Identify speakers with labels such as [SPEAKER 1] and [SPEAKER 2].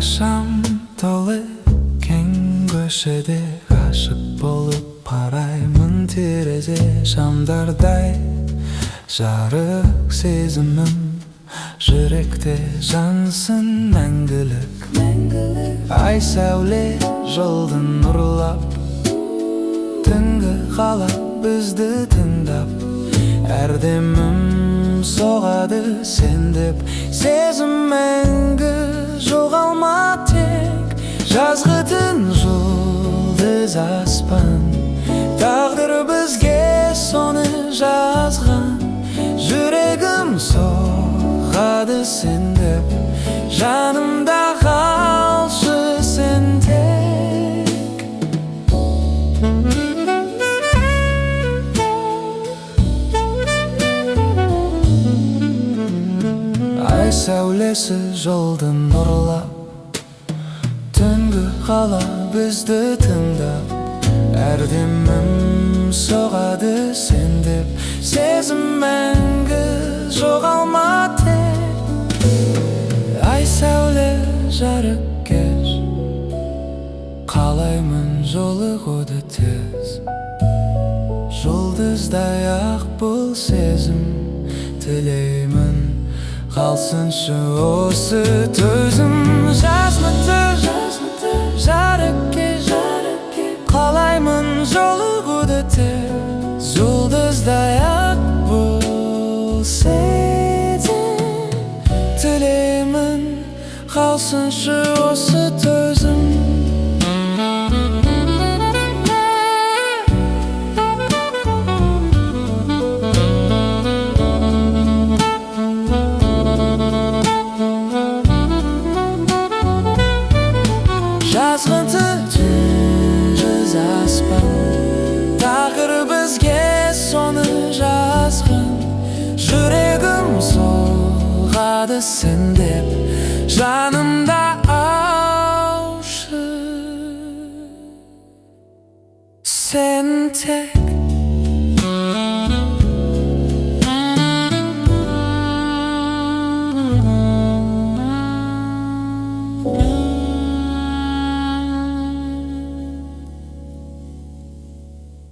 [SPEAKER 1] шам толы кең көшеде ғашық болып қараймын терезе шамдардай жарық сезімім жүректе жансын мәңгілік ай сәуле жолдың нұрлап түнгі қала бізді тыңдап әрдемім соғады сен деп сезім мәңгі жоғалма тек жазғы түн жұлдыз аспан тағдыр бізге соны жазған жүрегім соғады сен деп жанымда қалшы сен тек ай сәулесі жолды нұрлап түнгі қала бізді тыңдап әрдемім соғады сен деп сезім мәңгі жоғалма тек ай сәуле жарық кеш қалаймын жолығуды тез жұлдыздай ақ бұл сезім тілеймін қалсыншы осы төзім жазмыты жарық кеш қалаймын жолығуды тез жұлдыздай ақ бұл сезім тілеймін қалсыншы осы төзім жазғы түн аспан тағдыр бізге соны жазған жүрегім соғады сен деп жаным